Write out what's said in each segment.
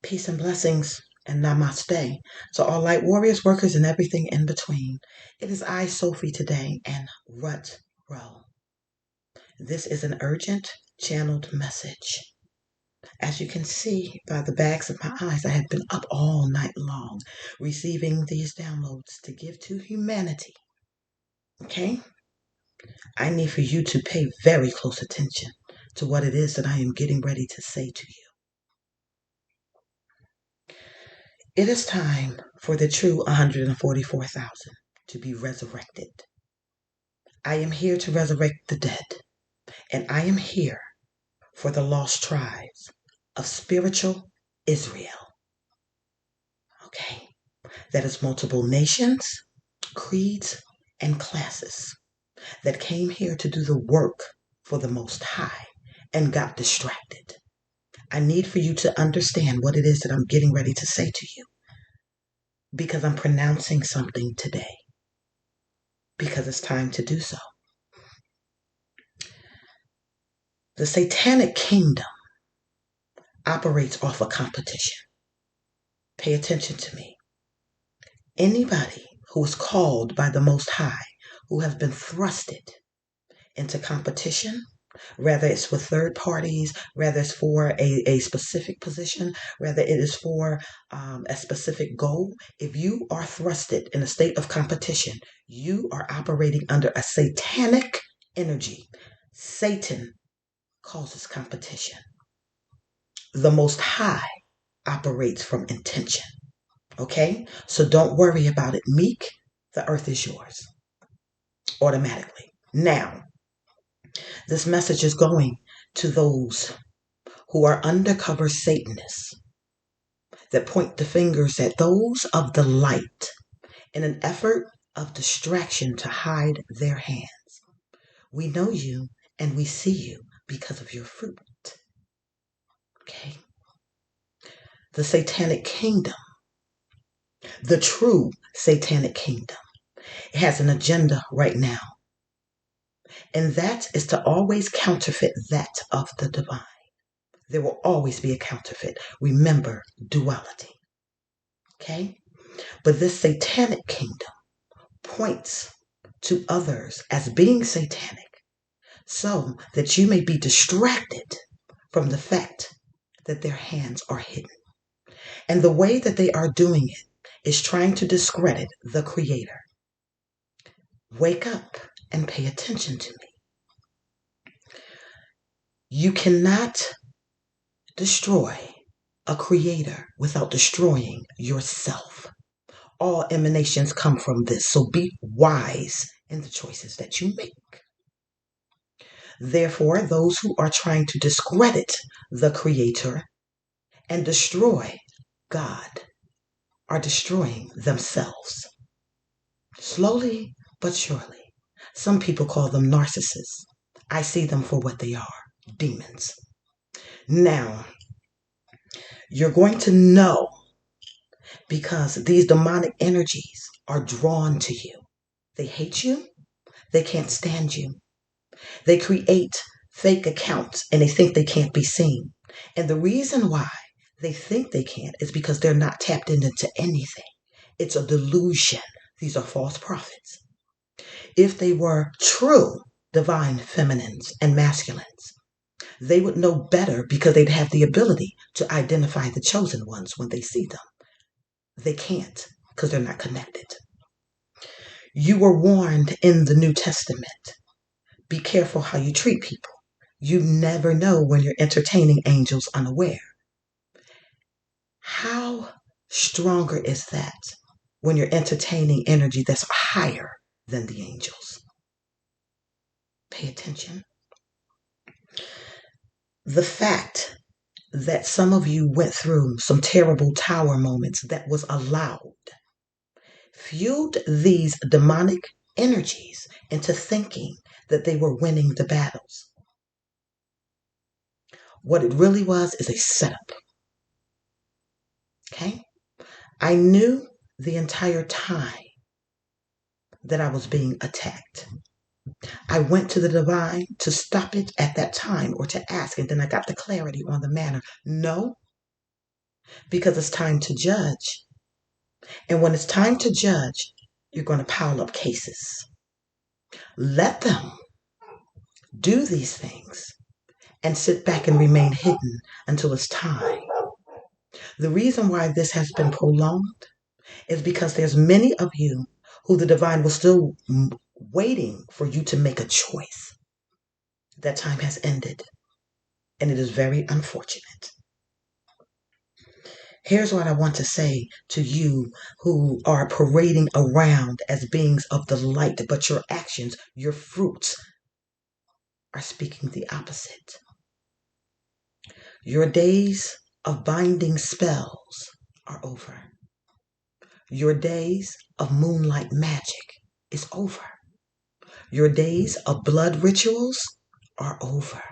Peace and blessings and namaste to all light warriors, workers, and everything in between. It is I, Sophie, today, and Rut Row. This is an urgent channeled message. As you can see by the bags of my eyes, I have been up all night long receiving these downloads to give to humanity. Okay? I need for you to pay very close attention to what it is that I am getting ready to say to you. It is time for the true 144,000 to be resurrected. I am here to resurrect the dead, and I am here for the lost tribes of spiritual Israel. Okay? That is multiple nations, creeds, and classes that came here to do the work for the Most High and got distracted. I need for you to understand what it is that I'm getting ready to say to you, because I'm pronouncing something today, because it's time to do so. The Satanic Kingdom operates off a competition. Pay attention to me. Anybody who is called by the Most High, who has been thrusted into competition, whether it's with third parties, whether it's for a specific position, whether it is for a specific goal, if you are thrusted in a state of competition, you are operating under a satanic energy. Satan causes competition. The Most High operates from intention. Okay? So don't worry about it. Meek, the earth is yours. Automatically. Now, this message is going to those who are undercover Satanists that point the fingers at those of the light in an effort of distraction to hide their hands. We know you and we see you because of your fruit. Okay? The Satanic Kingdom, the true Satanic Kingdom, has an agenda right now. And that is to always counterfeit that of the divine. There will always be a counterfeit. Remember, duality. Okay? But this Satanic Kingdom points to others as being satanic so that you may be distracted from the fact that their hands are hidden. And the way that they are doing it is trying to discredit the Creator. Wake up and pay attention to me. You cannot destroy a creator without destroying yourself. All emanations come from this, so be wise in the choices that you make. Therefore, those who are trying to discredit the Creator and destroy God are destroying themselves. Slowly but surely. Some people call them narcissists. I see them for what they are, demons. Now, you're going to know because these demonic energies are drawn to you. They hate you. They can't stand you. They create fake accounts and they think they can't be seen. And the reason why they think they can't is because they're not tapped into anything. It's a delusion. These are false prophets. If they were true divine feminines and masculines, they would know better because they'd have the ability to identify the chosen ones when they see them. They can't because they're not connected. You were warned in the New Testament. Be careful how you treat people. You never know when you're entertaining angels unaware. How stronger is that when you're entertaining energy that's higher than the angels? Pay attention. The fact that some of you went through some terrible tower moments that was allowed fueled these demonic energies into thinking that they were winning the battles. What it really was is a setup. Okay? I knew the entire time that I was being attacked. I went to the divine to stop it at that time or to ask, and then I got the clarity on the manner. No, because it's time to judge. And when it's time to judge, you're going to pile up cases. Let them do these things and sit back and remain hidden until it's time. The reason why this has been prolonged is because there's many of you who the divine was still waiting for you to make a choice. That time has ended, and it is very unfortunate. Here's what I want to say to you who are parading around as beings of the light, but your actions, your fruits are speaking the opposite. Your days of binding spells are over. Your days of moonlight magic is over. Your days of blood rituals are over.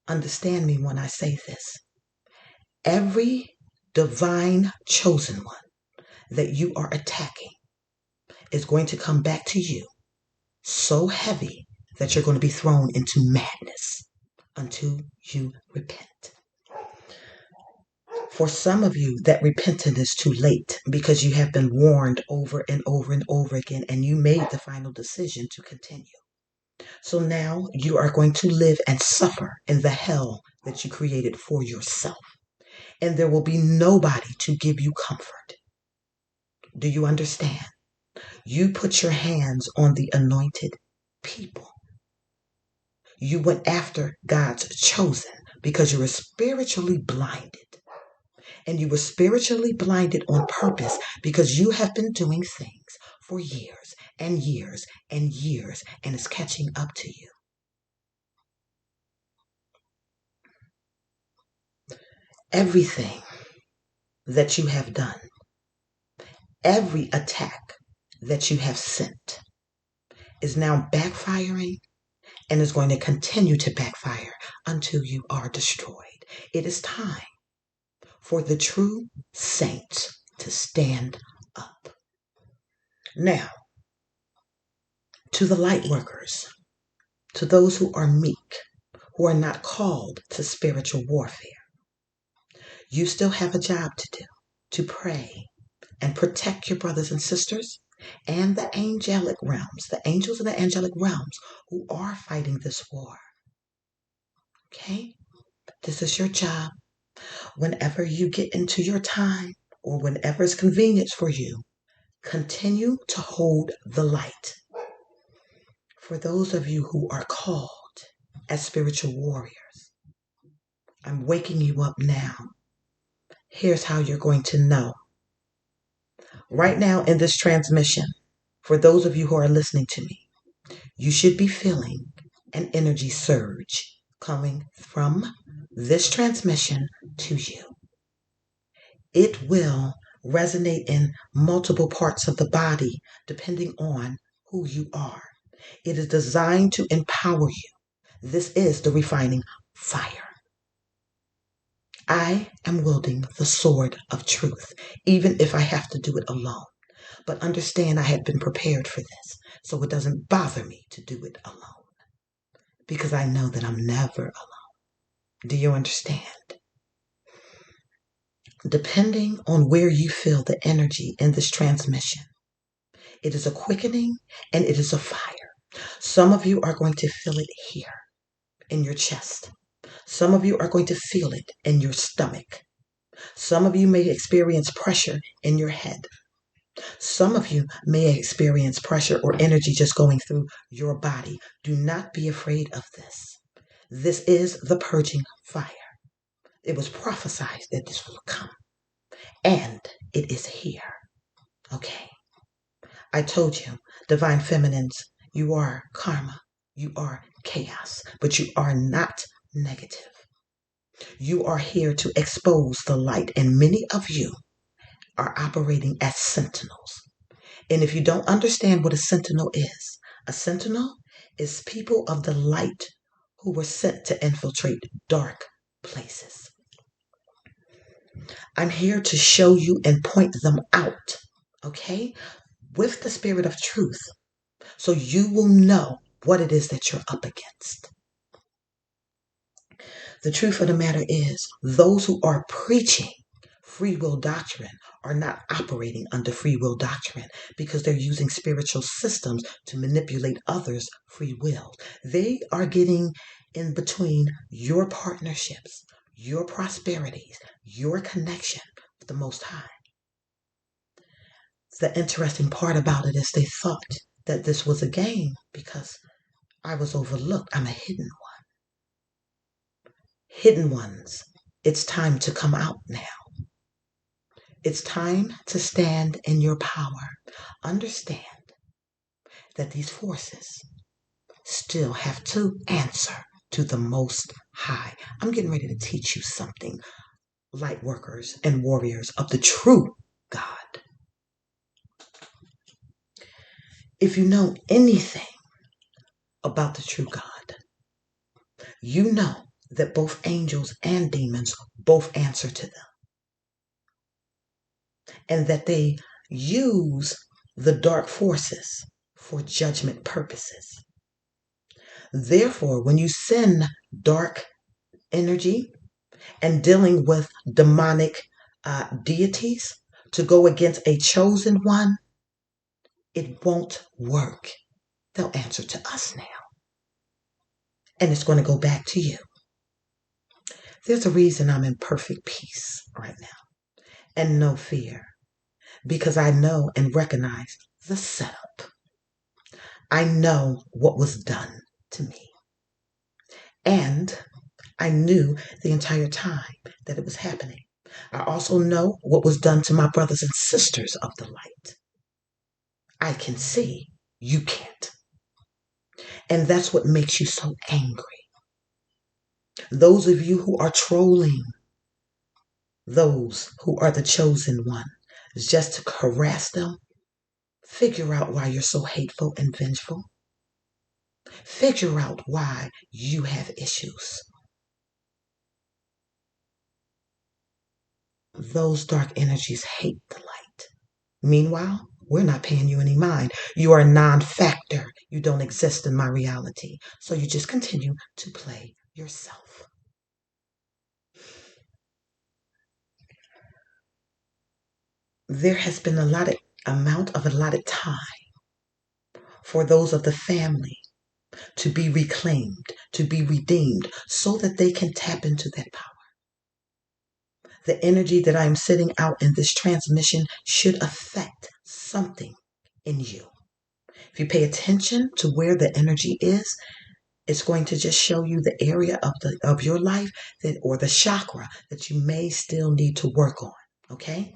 Understand me when I say this. Every divine chosen one that you are attacking is going to come back to you so heavy that you're going to be thrown into madness until you repent. For some of you, that repentance is too late because you have been warned over and over and over again, and you made the final decision to continue. So now you are going to live and suffer in the hell that you created for yourself. And there will be nobody to give you comfort. Do you understand? You put your hands on the anointed people. You went after God's chosen because you were spiritually blinded. And you were spiritually blinded on purpose because you have been doing things for years and years and years, and it's catching up to you. Everything that you have done, every attack that you have sent is now backfiring and is going to continue to backfire until you are destroyed. It is time for the true saints to stand up. Now, to the light workers, to those who are meek, who are not called to spiritual warfare, you still have a job to do, to pray and protect your brothers and sisters and the angelic realms, the angels in the angelic realms who are fighting this war. Okay? This is your job. Whenever you get into your time or whenever it's convenient for you, continue to hold the light. For those of you who are called as spiritual warriors, I'm waking you up now. Here's how you're going to know. Right now in this transmission, for those of you who are listening to me, you should be feeling an energy surge coming from this transmission to you. It will resonate in multiple parts of the body depending on who you are. It is designed to empower you. This is the refining fire. I am wielding the sword of truth, even if I have to do it alone. But understand I have been prepared for this, so it doesn't bother me to do it alone, because I know that I'm never alone. Do you understand? Depending on where you feel the energy in this transmission, it is a quickening and it is a fire. Some of you are going to feel it here in your chest. Some of you are going to feel it in your stomach. Some of you may experience pressure in your head. Some of you may experience pressure or energy just going through your body. Do not be afraid of this. This is the purging fire. It was prophesied that this will come. And it is here. Okay. I told you, divine feminines, you are karma. You are chaos. But you are not negative. You are here to expose the light. And many of you are operating as sentinels. And if you don't understand what a sentinel is people of the light who were sent to infiltrate dark places. I'm here to show you and point them out, okay, with the spirit of truth, so you will know what it is that you're up against. The truth of the matter is, those who are preaching free will doctrine are not operating under free will doctrine because they're using spiritual systems to manipulate others' free will. They are getting in between your partnerships, your prosperities, your connection with the Most High. The interesting part about it is they thought that this was a game because I was overlooked. I'm a hidden one. Hidden ones, it's time to come out now. It's time to stand in your power. Understand that these forces still have to answer to the Most High. I'm getting ready to teach you something, light workers and warriors of the true God. If you know anything about the true God, you know that both angels and demons both answer to them, and that they use the dark forces for judgment purposes. Therefore, when you send dark energy and dealing with demonic deities to go against a chosen one, it won't work. They'll answer to us now. And it's going to go back to you. There's a reason I'm in perfect peace right now and no fear, because I know and recognize the setup. I know what was done to me. And I knew the entire time that it was happening. I also know what was done to my brothers and sisters of the light. I can see, you can't. And that's what makes you so angry. Those of you who are trolling those who are the chosen one, just to harass them, figure out why you're so hateful and vengeful. Figure out why you have issues. Those dark energies hate the light. Meanwhile, we're not paying you any mind. You are a non-factor. You don't exist in my reality. So you just continue to play yourself. There has been a lot of time for those of the family to be reclaimed, to be redeemed, so that they can tap into that power. The energy that I am sending out in this transmission should affect something in you. If you pay attention to where the energy is, it's going to just show you the area of your life or the chakra that you may still need to work on. Okay?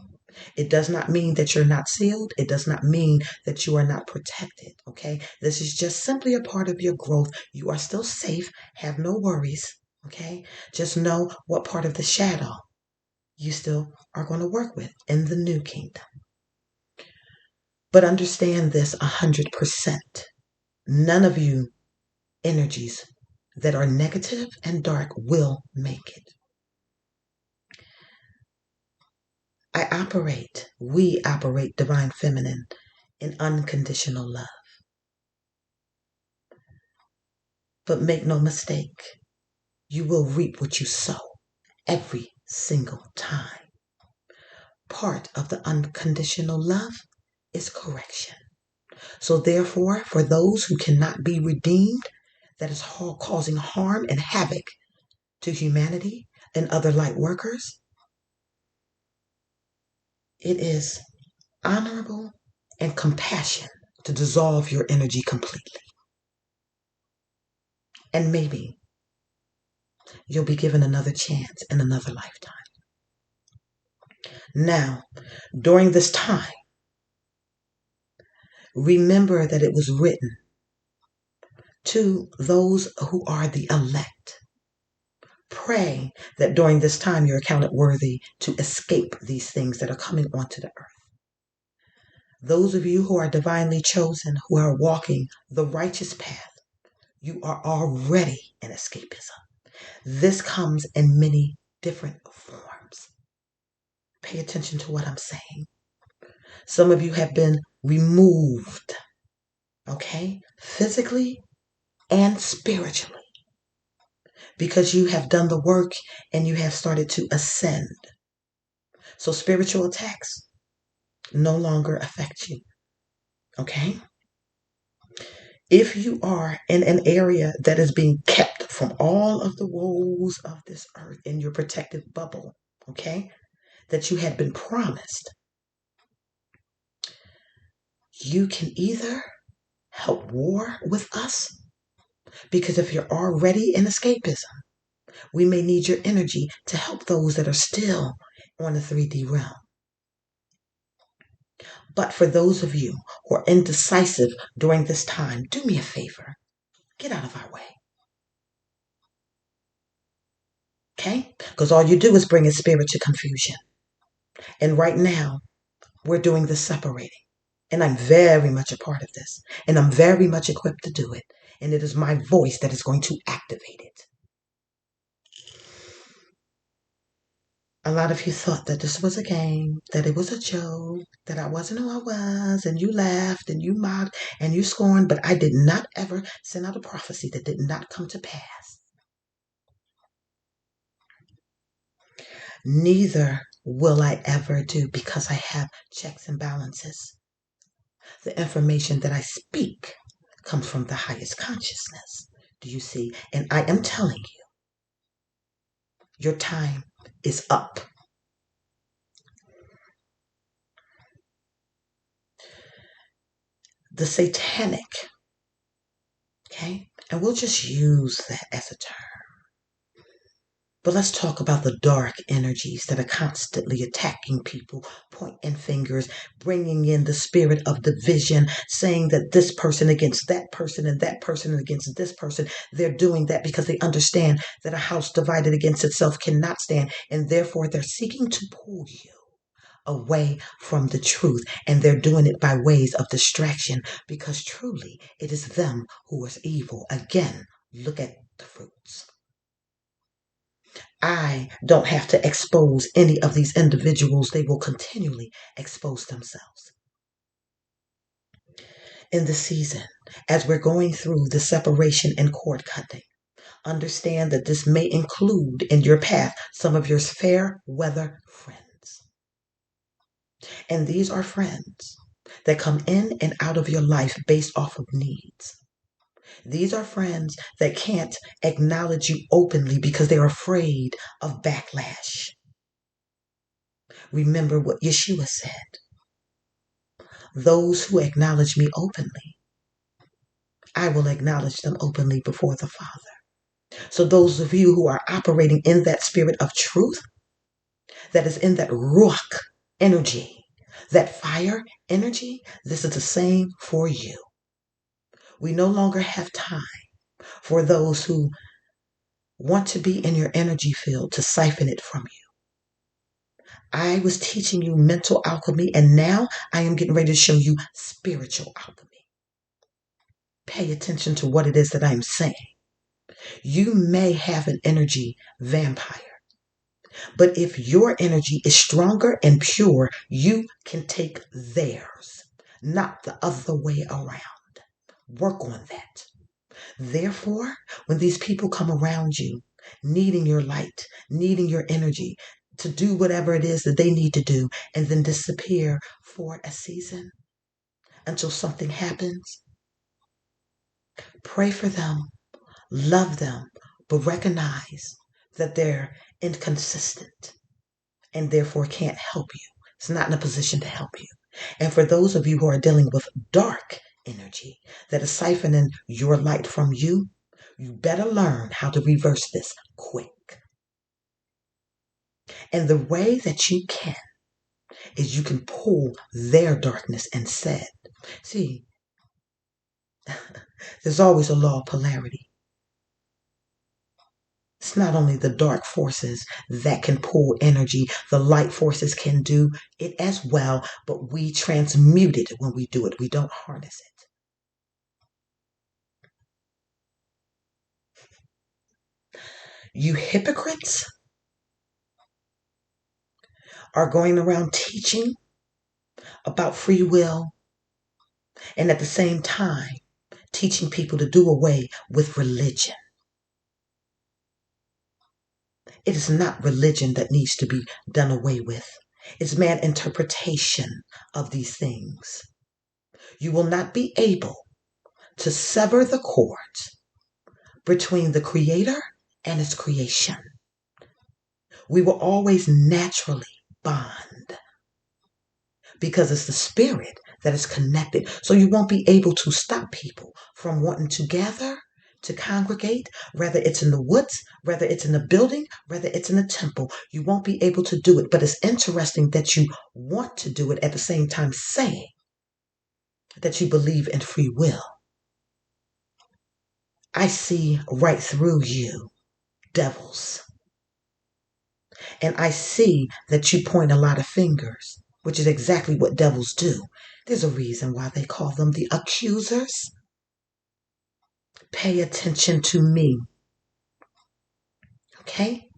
It does not mean that you're not sealed. It does not mean that you are not protected. Okay? This is just simply a part of your growth. You are still safe. Have no worries. Okay? Just know what part of the shadow you still are going to work with in the new kingdom. But understand this 100%. None of you energies that are negative and dark will make it. We operate divine feminine in unconditional love. But make no mistake, you will reap what you sow every single time. Part of the unconditional love is correction. So therefore, for those who cannot be redeemed, that is causing harm and havoc to humanity and other light workers, it is honorable and compassion to dissolve your energy completely. And maybe you'll be given another chance in another lifetime. Now, during this time, remember that it was written to those who are the elect. Pray that during this time you're accounted worthy to escape these things that are coming onto the earth. Those of you who are divinely chosen, who are walking the righteous path, you are already in escapism. This comes in many different forms. Pay attention to what I'm saying. Some of you have been removed, okay, physically and spiritually, because you have done the work and you have started to ascend. So spiritual attacks no longer affect you. Okay? If you are in an area that is being kept from all of the woes of this earth in your protective bubble, okay, that you had been promised, you can either help war with us, because if you're already in escapism, we may need your energy to help those that are still on the 3D realm. But for those of you who are indecisive during this time, do me a favor. Get out of our way. Okay? Because all you do is bring a spirit to confusion. And right now, we're doing the separating. And I'm very much a part of this. And I'm very much equipped to do it. And it is my voice that is going to activate it. A lot of you thought that this was a game, that it was a joke, that I wasn't who I was, and you laughed and you mocked and you scorned, but I did not ever send out a prophecy that did not come to pass. Neither will I ever do, because I have checks and balances. The information that I speak comes from the highest consciousness. Do you see? And I am telling you, your time is up. The satanic, okay? And we'll just use that as a term. But let's talk about the dark energies that are constantly attacking people, pointing fingers, bringing in the spirit of division, saying that this person against that person and that person against this person. They're doing that because they understand that a house divided against itself cannot stand, and therefore they're seeking to pull you away from the truth, and they're doing it by ways of distraction, because truly it is them who is evil. Again, look at the fruits. I don't have to expose any of these individuals. They will continually expose themselves. In the season, as we're going through the separation and cord cutting, understand that this may include in your path some of your fair weather friends. And these are friends that come in and out of your life based off of needs. These are friends that can't acknowledge you openly because they're afraid of backlash. Remember what Yeshua said. Those who acknowledge me openly, I will acknowledge them openly before the Father. So those of you who are operating in that spirit of truth, that is in that ruach energy, that fire energy, this is the same for you. We no longer have time for those who want to be in your energy field to siphon it from you. I was teaching you mental alchemy, and now I am getting ready to show you spiritual alchemy. Pay attention to what it is that I'm saying. You may have an energy vampire, but if your energy is stronger and pure, you can take theirs, not the other way around. Work on that. Therefore, when these people come around you, needing your light, needing your energy to do whatever it is that they need to do, and then disappear for a season until something happens, pray for them, love them, but recognize that they're inconsistent and therefore can't help you. It's not in a position to help you. And for those of you who are dealing with dark energy that is siphoning your light from you, you better learn how to reverse this quick. And the way that you can is you can pull their darkness instead. See, there's always a law of polarity. It's not only the dark forces that can pull energy, the light forces can do it as well, but we transmute it when we do it. We don't harness it. You hypocrites are going around teaching about free will and at the same time teaching people to do away with religion. It is not religion that needs to be done away with. It's man's interpretation of these things. You will not be able to sever the cords between the Creator and His creation. We will always naturally bond because it's the spirit that is connected. So you won't be able to stop people from wanting to gather, to congregate, whether it's in the woods, whether it's in a building, whether it's in a temple. You won't be able to do it. But it's interesting that you want to do it at the same time saying that you believe in free will. I see right through you, devils. And I see that you point a lot of fingers, which is exactly what devils do. There's a reason why they call them the accusers. Pay attention to me, okay?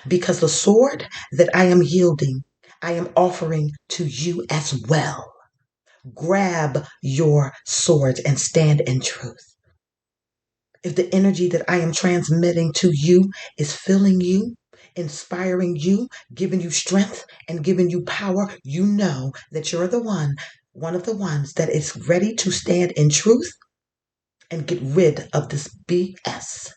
Because the sword that I am yielding, I am offering to you as well. Grab your sword and stand in truth. If the energy that I am transmitting to you is filling you, inspiring you, giving you strength and giving you power, you know that you're the one of the ones that is ready to stand in truth and get rid of this BS.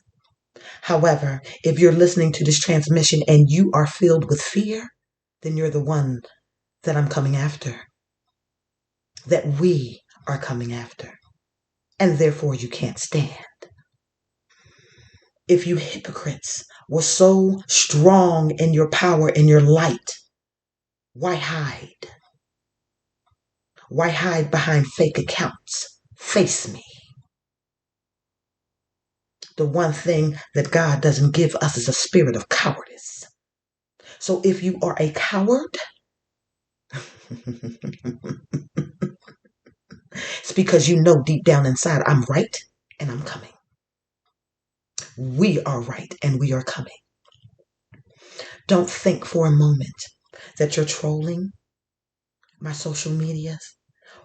However, if you're listening to this transmission and you are filled with fear, then you're the one that I'm coming after, that we are coming after, and therefore you can't stand. If you hypocrites were so strong in your power, in your light, why hide? Why hide behind fake accounts? Face me. The one thing that God doesn't give us is a spirit of cowardice. So if you are a coward, it's because you know deep down inside, I'm right and I'm coming. We are right and we are coming. Don't think for a moment that you're trolling my social medias,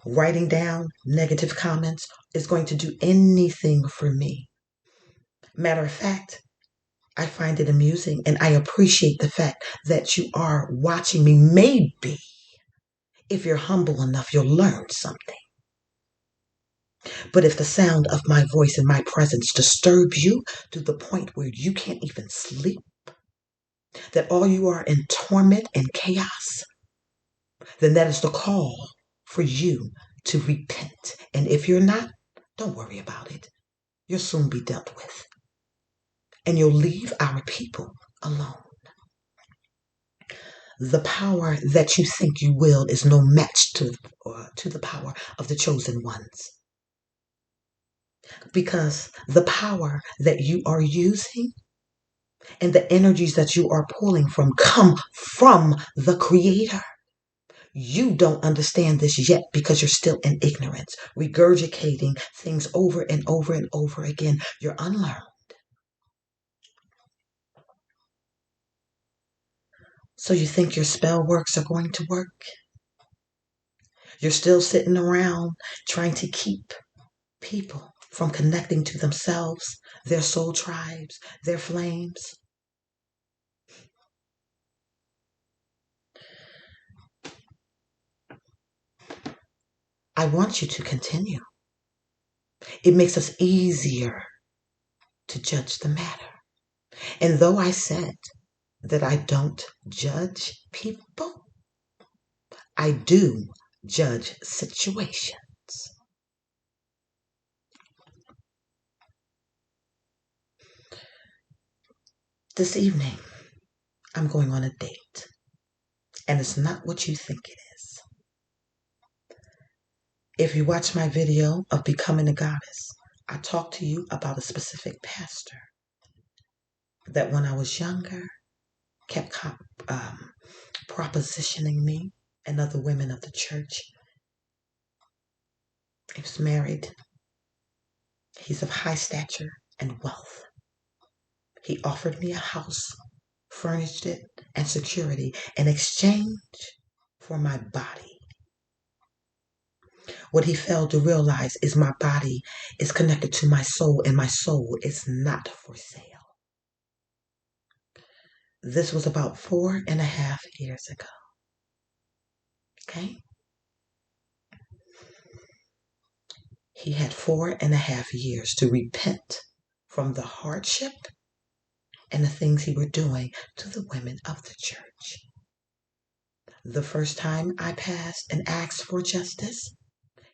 writing down negative comments is going to do anything for me. Matter of fact, I find it amusing and I appreciate the fact that you are watching me. Maybe if you're humble enough, you'll learn something. But if the sound of my voice and my presence disturbs you to the point where you can't even sleep, that all you are in torment and chaos, then that is the call for you to repent. And if you're not, don't worry about it. You'll soon be dealt with. And you'll leave our people alone. The power that you think you wield is no match to the power of the chosen ones. Because the power that you are using and the energies that you are pulling from come from the Creator. You don't understand this yet because you're still in ignorance, regurgitating things over and over and over again. You're unlearned. So you think your spell works are going to work? You're still sitting around trying to keep people from connecting to themselves, their soul tribes, their flames. I want you to continue. It makes us easier to judge the matter. And though I said that I don't judge people, I do judge situations. This evening, I'm going on a date, and it's not what you think it is. If you watch my video of Becoming a Goddess, I talked to you about a specific pastor that when I was younger kept propositioning me and other women of the church. He was married. He's of high stature and wealth. He offered me a house, furnished it, and security in exchange for my body. What he failed to realize is my body is connected to my soul, and my soul is not for sale. This was about 4.5 years ago. Okay? He had 4.5 years to repent from the hardship and the things he were doing to the women of the church. The first time I passed and asked for justice,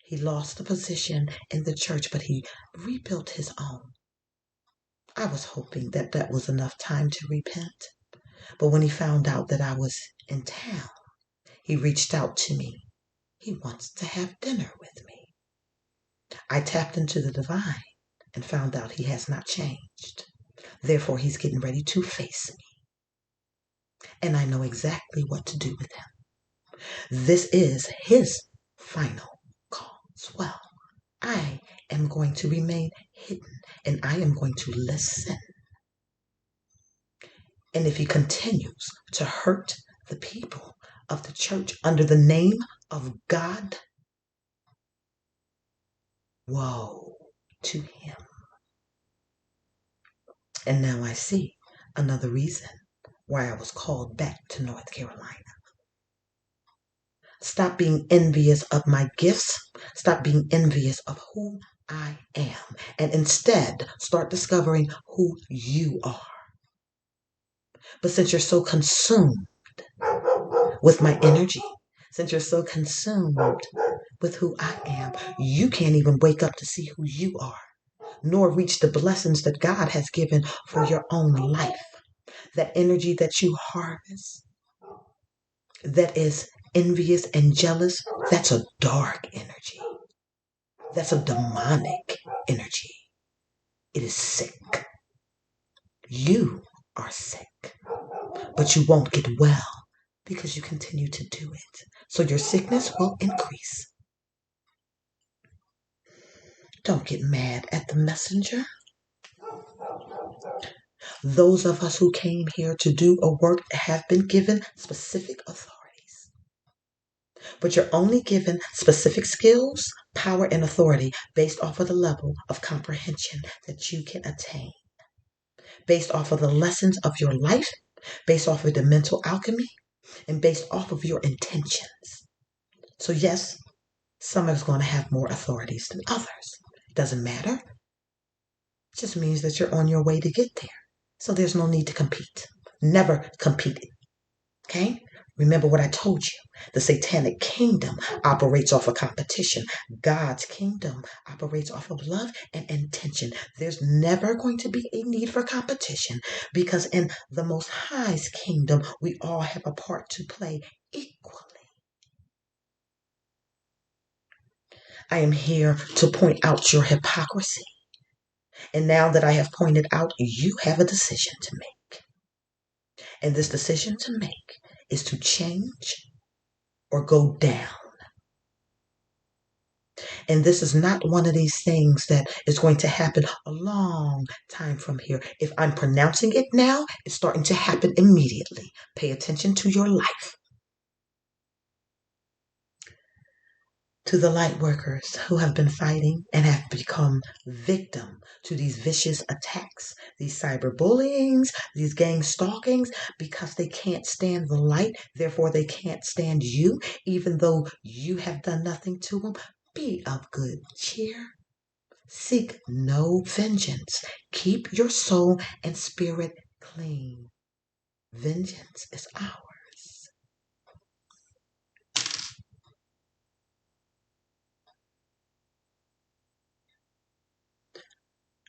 he lost the position in the church, but he rebuilt his own. I was hoping that that was enough time to repent. But when he found out that I was in town, he reached out to me. He wants to have dinner with me. I tapped into the divine and found out he has not changed. Therefore, he's getting ready to face me. And I know exactly what to do with him. This is his final call as well. I am going to remain hidden and I am going to listen. And if he continues to hurt the people of the church under the name of God, woe to him. And now I see another reason why I was called back to North Carolina. Stop being envious of my gifts. Stop being envious of who I am. And instead, start discovering who you are. But since you're so consumed with my energy, since you're so consumed with who I am, you can't even wake up to see who you are, nor reach the blessings that God has given for your own life. That energy that you harvest, that is envious and jealous, that's a dark energy. That's a demonic energy. It is sick. You are sick, but you won't get well because you continue to do it. So your sickness will increase. Don't get mad at the messenger. Those of us who came here to do a work have been given specific authorities. But you're only given specific skills, power, and authority based off of the level of comprehension that you can attain. Based off of the lessons of your life, based off of the mental alchemy, and based off of your intentions. So yes, some is going to have more authorities than others. Doesn't matter. It just means that you're on your way to get there. So there's no need to compete. Never compete. Okay? Remember what I told you. The satanic kingdom operates off of competition. God's kingdom operates off of love and intention. There's never going to be a need for competition because in the Most High's kingdom, we all have a part to play equally. I am here to point out your hypocrisy. And now that I have pointed out, you have a decision to make. And this decision to make is to change or go down. And this is not one of these things that is going to happen a long time from here. If I'm pronouncing it now, it's starting to happen immediately. Pay attention to your life. To the light workers who have been fighting and have become victim to these vicious attacks, these cyberbullyings, these gang stalkings, because they can't stand the light, therefore they can't stand you, even though you have done nothing to them. Be of good cheer. Seek no vengeance. Keep your soul and spirit clean. Vengeance is ours.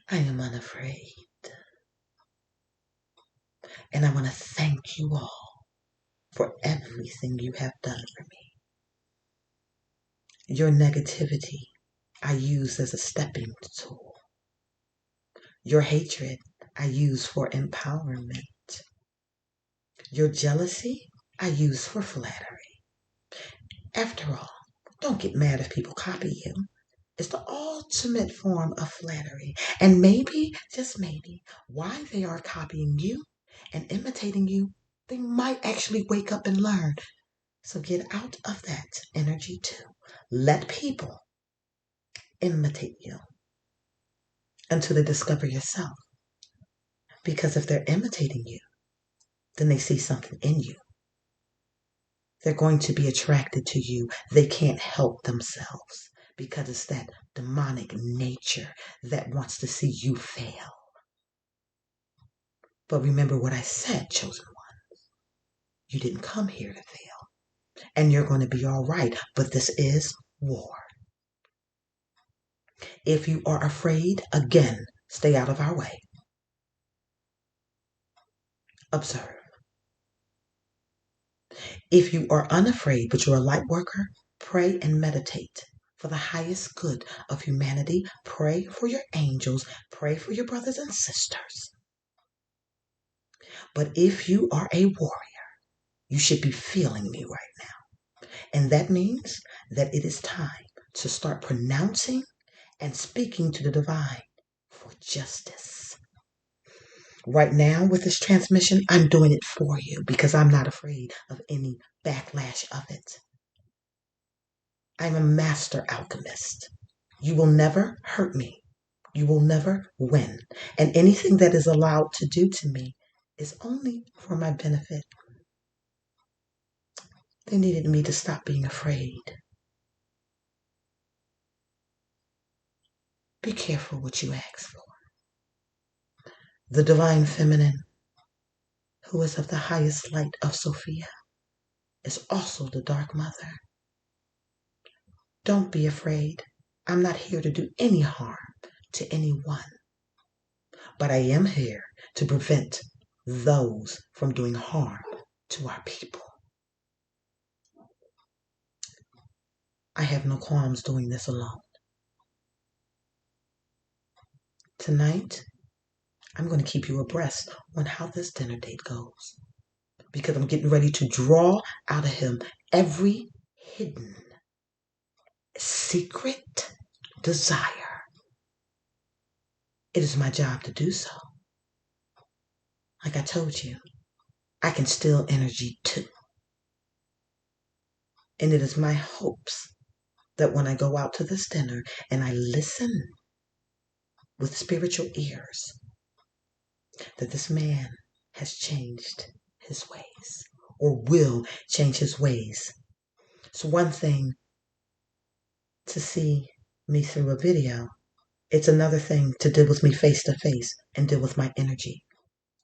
I am unafraid. And I want to thank you all for everything you have done for me. Your negativity I use as a stepping tool. Your hatred I use for empowerment. Your jealousy I use for flattery. After all, don't get mad if people copy you. It's the ultimate form of flattery. And maybe, just maybe, while they are copying you and imitating you, they might actually wake up and learn. So get out of that energy too. Let people imitate you until they discover yourself. Because if they're imitating you, then they see something in you They're going to be attracted to you. They can't help themselves because it's that demonic nature that wants to see you fail. But remember what I said, chosen one. You didn't come here to fail. And you're going to be all right. But this is war. If you are afraid, again, stay out of our way. Observe. If you are unafraid, but you're a light worker, pray and meditate for the highest good of humanity. Pray for your angels. Pray for your brothers and sisters. But if you are a warrior, you should be feeling me right now. And that means that it is time to start pronouncing and speaking to the divine for justice. Right now with this transmission, I'm doing it for you because I'm not afraid of any backlash of it. I'm a master alchemist. You will never hurt me. You will never win. And anything that is allowed to do to me is only for my benefit. They needed me to stop being afraid. Be careful what you ask for. The divine feminine, who is of the highest light of Sophia, is also the dark mother. Don't be afraid. I'm not here to do any harm to anyone. But I am here to prevent those from doing harm to our people. I have no qualms doing this alone. Tonight, I'm going to keep you abreast on how this dinner date goes, because I'm getting ready to draw out of him every hidden, secret desire. It is my job to do so. Like I told you, I can steal energy too. And it is my hopes that when I go out to this dinner and I listen with spiritual ears, that this man has changed his ways or will change his ways. It's one thing to see me through a video. It's another thing to deal with me face to face and deal with my energy.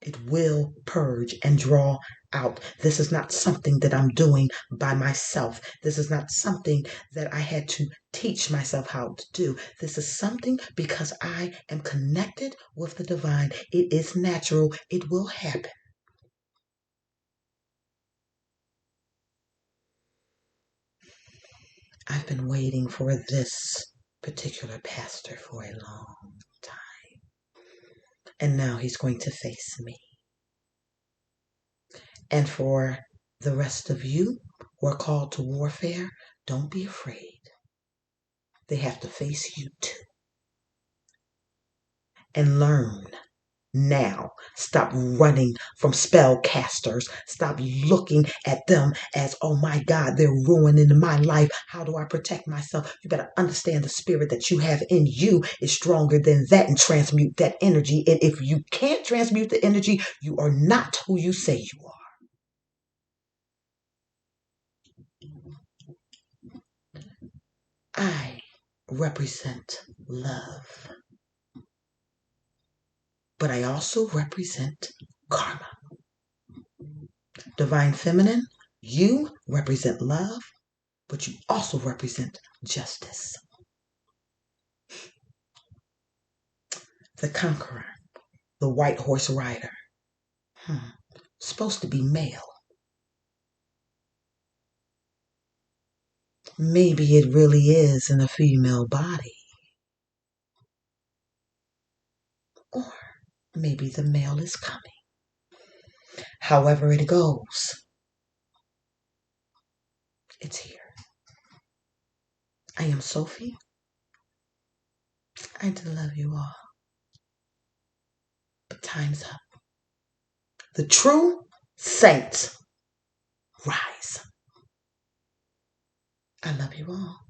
It will purge and draw out. This is not something that I'm doing by myself. This is not something that I had to teach myself how to do. This is something because I am connected with the divine. It is natural. It will happen. I've been waiting for this particular pastor for a long time. And now he's going to face me. And for the rest of you who are called to warfare, don't be afraid. They have to face you too. And learn now. Stop running from spellcasters. Stop looking at them as, oh my God, they're ruining my life. How do I protect myself? You better understand the spirit that you have in you is stronger than that, and transmute that energy. And if you can't transmute the energy, you are not who you say you are. I represent love, but I also represent karma. Divine Feminine, you represent love, but you also represent justice. The Conqueror, the white horse rider, supposed to be male. Maybe it really is in a female body. Or maybe the male is coming. However it goes, it's here. I am Sophie. I do love you all. But time's up. The true saints rise. I love you all.